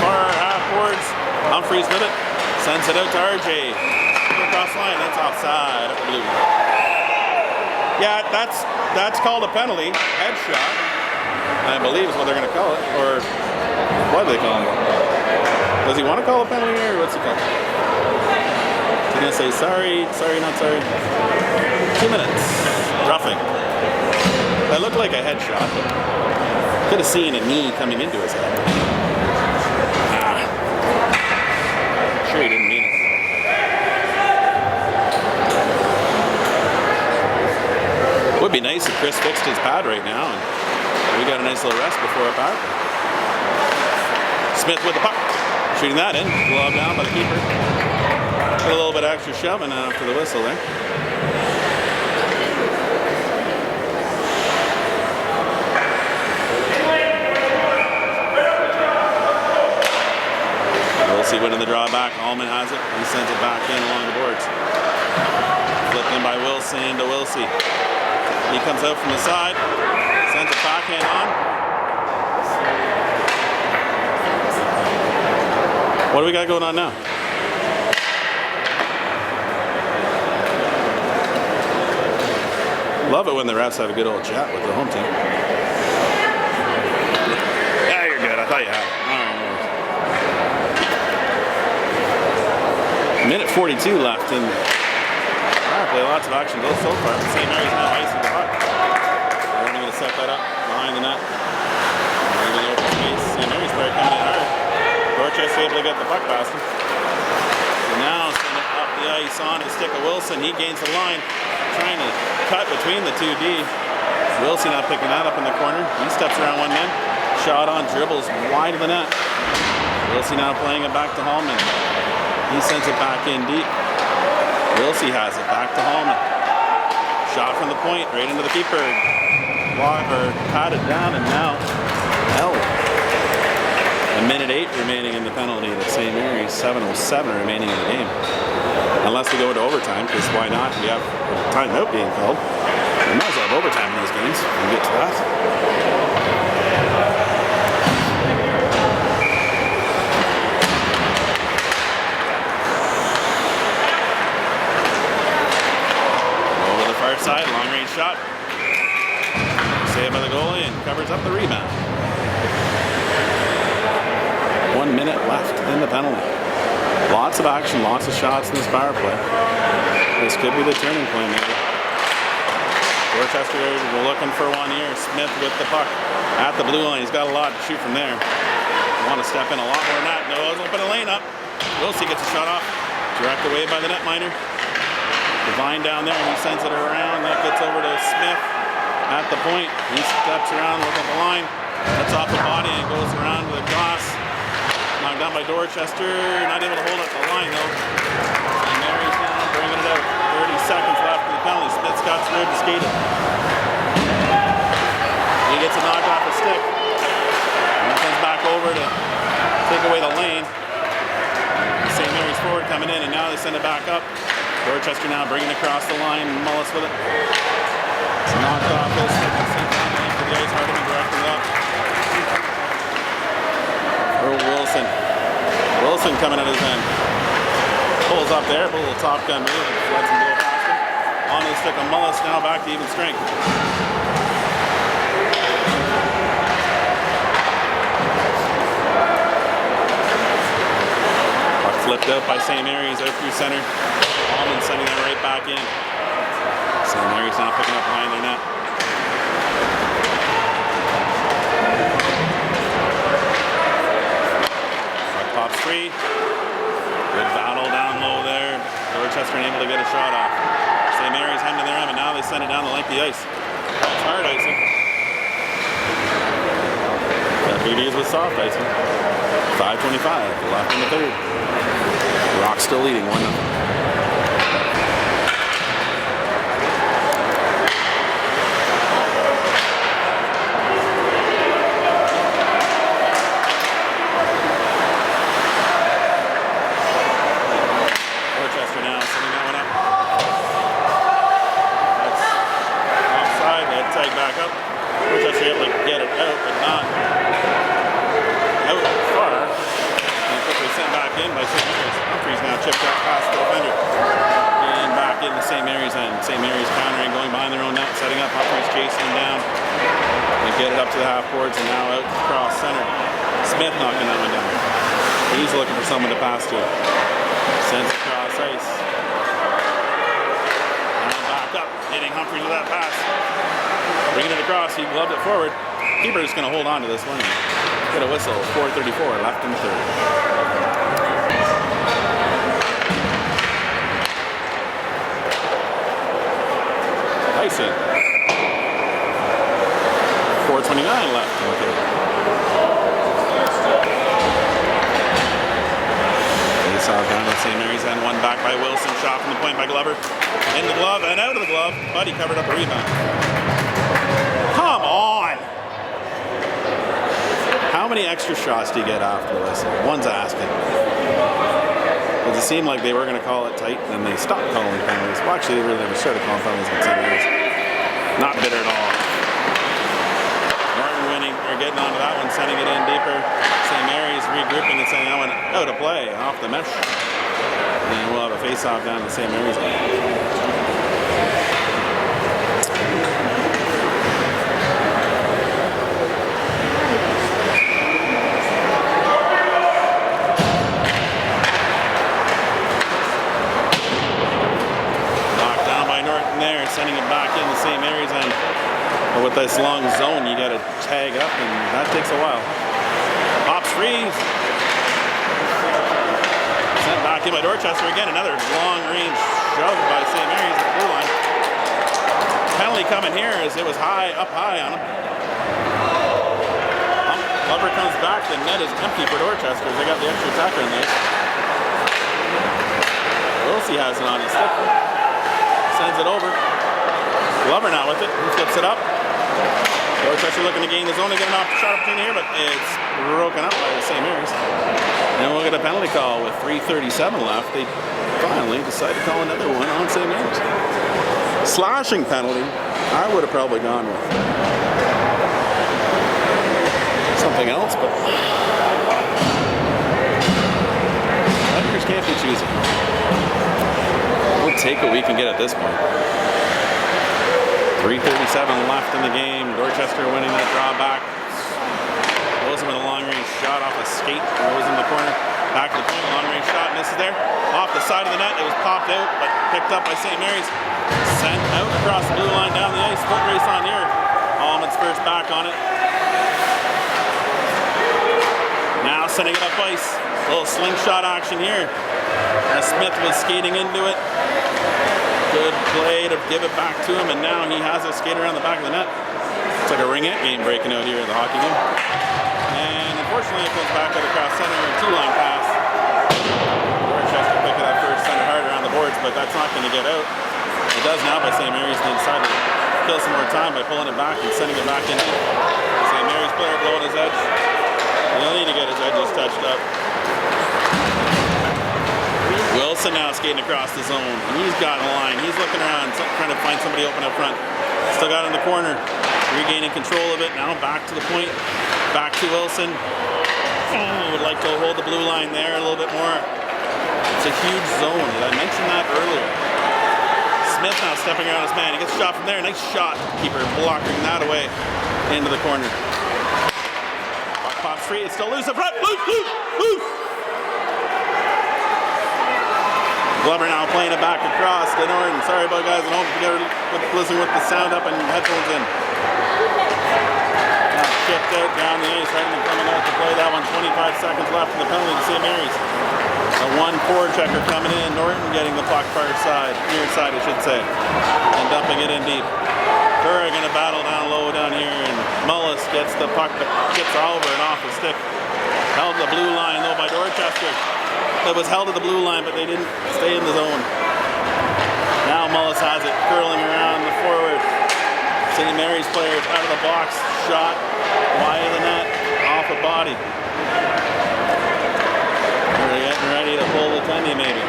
far half boards. Humphreys with it. Sends it out to RJ. Across line, that's offside up the blue. Yeah, that's called a penalty. Headshot, I believe is what they're going to call it. Or what do they call it? Does he want to call a penalty or what's he called? He's going to say sorry, not sorry. 2 minutes. Roughing. That looked like a headshot. Could have seen a knee coming into his head. Sure he didn't mean it. Would be nice if Chris fixed his pad right now and we got a nice little rest before a power play. Smith with the puck, shooting that in, glove down by the keeper. Got a little bit of extra shoving after the whistle there. We'll see winning the draw back. Allman has it. He sends it back in along the boards. Flipped in by Wilson to Wilsey. He comes out from the side, sends a backhand on. What do we got going on now? Love it when the refs have a good old chat with the home team. Yeah, you're good. I thought you had it. Minute 42 left in play. Lots of action both so far. St. Mary's now icing the puck. They're only going to set that up behind the net. Leaving open space. St. Mary's player coming in hard. Dorchester able to get the puck past him. So now send it up the ice on the stick of Wilson. He gains the line, trying to cut between the 2D. Wilson now picking that up in the corner. He steps around one man. Shot on, dribbles wide of the net. Wilson now playing it back to Hallman. He sends it back in deep. Wilsey has it back to Hallman. Shot from the point, right into the keeper. Patted down and now held. 1:08 remaining in the penalty to St. Mary's. 7:07 remaining in the game. Unless we go into overtime, because why not? We have a timeout being called. We might as well have overtime in those games. We'll get to that. Side, long range shot. Saved by the goalie and covers up the rebound. 1 minute left in the penalty. Lots of action, lots of shots in this power play. This could be the turning point maybe. Dorchester looking for one here. Smith with the puck at the blue line. He's got a lot to shoot from there. Want to step in a lot more than that. No, open a lane up. Wilsey gets a shot off. Direct away by the netminder. Devine down there, and he sends it around. That gets over to Smith at the point. He steps around, look at the line. That's off the body and goes around to the cross. Knocked down by Dorchester. Not able to hold it at the line though. And Mary's now bringing it out. 30 seconds left in the penalty. Smith's got scared to skate it. He gets a knock off the stick. And that comes back over to take away the lane. St. Mary's forward coming in, and now they send it back up. Dorchester now bringing it across the line. Mullis with it. It's knocked off this stick. For the ice, Hardiman directing it up. For Wilson. Wilson coming at his end. Pulls up there, pulls a little top gun move, and lets him go past him. On the stick of Mullis, now back to even strength. Puck flipped out by St. Mary's out through center. Allman sending that right back in. St. Mary's Mary's now picking up behind their net. Puck pops free. Good battle down low there. Dorchester unable to get a shot off. St. Mary's heading to their end, and now they send it down the length of the ice. That's hard icing. Deputies with soft icing. 5:25 left in the third. Rock's still leading 1-0. Back up. We're just able to get it out, but not out far. And quickly sent back in by St. Mary's. Humphreys now chipped up past the defender. And back into St. Mary's end. St. Mary's countering, going behind their own net, setting up. Humphreys chasing them down. They get it up to the half boards and now out across center. Smith knocking that one down. He's looking for someone to pass to. Sends it across ice. And back up, hitting Humphreys with that pass. Bringing it across, he gloved it forward. Keeper's going to hold on to this one. Get a whistle. 4:34 left in the third. Tyson. 4:29 left in the third. Face off down at St. Mary's end. One back by Wilson. Shot from the point by Glover. In the glove and out of the glove. Buddy covered up the rebound. Come on! How many extra shots do you get after this? One's asking. Does it seem like they were going to call it tight and they stopped calling penalties? Well, actually, they really never started calling penalties in St. Mary's. Not bitter at all. Norton winning, or getting onto that one, sending it in deeper. St. Mary's regrouping and sending that one out of play, off the mesh. And we'll have a face-off down to St. Mary's. Sending it back into St. Mary's end. But with this long zone, you got to tag up, and that takes a while. Pops free. Sent back in by Dorchester again. Another long range shove by St. Mary's at the blue line. Penalty coming here as it was up high on him. Glover comes back. The net is empty for Dorchester. They got the extra attacker in there. Wilsey has it on his stick. Sends it over. Glover now with it. He flips it up. Dorchester looking to gain the zone to get an shot opportunity here, but it's broken up by the St. Mary's. And we'll get a penalty call with 3:37 left. They finally decide to call another one on St. Mary's. Slashing penalty. I would have probably gone with something else, but Rutgers can't be choosy. We'll take what we can get at this point. 3:37 left in the game. Dorchester winning that draw back. Wilson with a long-range shot off a skate. Goes in the corner. Back to the point. Long-range shot. Misses there. Off the side of the net. It was popped out, but picked up by St. Mary's. Sent out across the blue line down the ice. Foot race on here. Allman's first back on it. Now sending it up ice. A little slingshot action here. As Smith was skating into it. Good play to give it back to him, and now he has a skate around the back of the net. It's like a ringette game breaking out here at the hockey game. And unfortunately, it comes back out across center and two-line pass. Dorchester picking up first center hard around the boards, but that's not going to get out. It does now by St. Mary's, and they decided to kill some more time by pulling it back and sending it back in. St. Mary's player blowing his edge. He'll need to get his edges touched up. Wilson now skating across the zone. He's got a line. He's looking around, trying to find somebody open up front. Still got it in the corner. Regaining control of it. Now back to the point. Back to Wilson. Would like to hold the blue line there a little bit more. It's a huge zone. I mentioned that earlier. Smith now stepping around his man. He gets a shot from there. Nice shot. Keeper blocking that away into the corner. Puck pops free. It's still loose in front. Loose, loose, loose. Glover now playing it back across to Norton. Sorry about guys at home if you're listening with the sound up and headphones in. Now chipped out down the ice, Redmond coming out to play that one. 25 seconds left in the penalty to St. Mary's. A 1-4 checker coming in. Norton getting the puck far side, near side I should say, and dumping it in deep. Curry going to battle down low down here, and Mullis gets the puck, gets over and off the stick. Held the blue line though by Dorchester. It was held at the blue line, but they didn't stay in the zone. Now Mullis has it, curling around the forward. St. Mary's players out of the box, shot wide of the net, off a body. They're getting ready to pull the tendy maybe.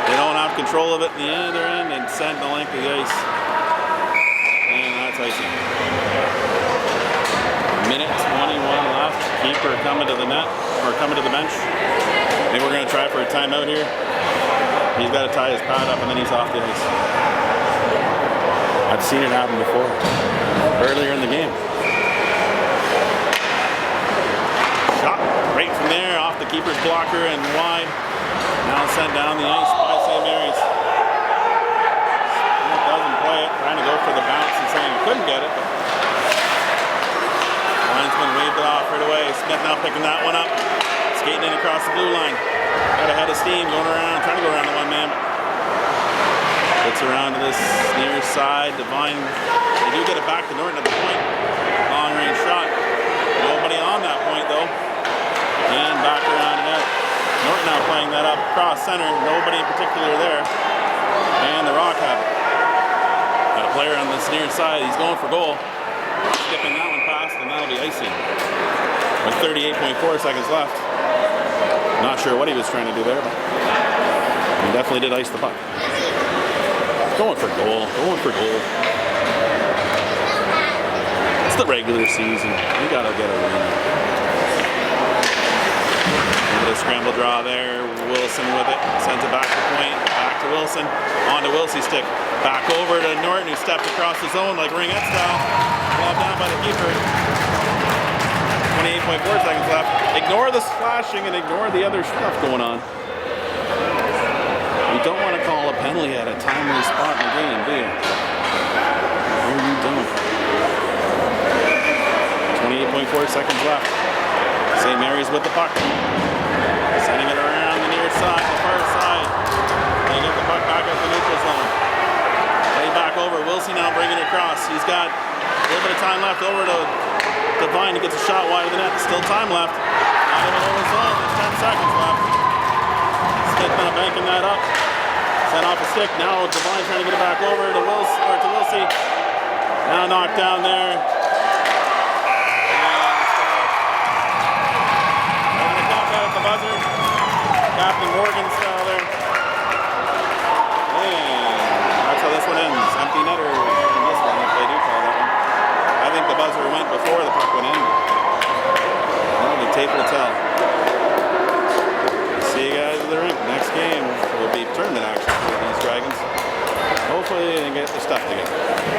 They don't have control of it in the other end and send the length of the ice. And that's icing. Minute 21 left. Keeper coming to the net, or coming to the bench. Maybe we're going to try for a timeout here. He's got to tie his pad up and then he's off the ice. I've seen it happen before, earlier in the game. Shot right from there, off the keeper's blocker and wide. Now sent down the ice by St. Mary's. Smith doesn't play it, trying to go for the bounce and saying he couldn't get it. But linesman waved it off right away. Smith now picking that one up. Skating in across the blue line. Got a head of steam going around, trying to go around the one man. Gets around to this near side. Devine, they do get it back to Norton at the point. Long range shot. Nobody on that point though. And back around it out. Norton now playing that up across center. Nobody in particular there. And the Rock have it. Got a player on this near side. He's going for goal. Skipping that one past, and that'll be icing. With 38.4 seconds left. Not sure what he was trying to do there, but he definitely did ice the puck. Going for goal. Going for goal. It's the regular season. You gotta get a win. A scramble draw there. Wilson with it. Sends it back to point. Back to Wilson. On to Wilsey's stick. Back over to Norton, who stepped across the zone like ringette style. Lobbed down by the keeper. 28.4 seconds left. Ignore the splashing and ignore the other stuff going on. You don't want to call a penalty at a timely spot in the game, do you? No, you don't. 28.4 seconds left. St. Mary's with the puck. Sending it around the near side, the far side. They get the puck back up the neutral zone. Play back over. Wilsey now bringing it across. He's got a little bit of time left over to Devine. He gets a shot wide of the net. Still time left. Not even over zone. There's 10 seconds left. Smith now banking that up. Sent off a stick. Now Devine trying to get it back over to Wilsey. Now knocked down there. The buzzer, Captain Morgan style there, and that's how this one ends. Empty netter in this one, if they do call that one. I think the buzzer went before the puck went in. Well, the tape will tell. See you guys at the rink. Next game will be tournament action for these Dragons. Hopefully they can get their stuff together.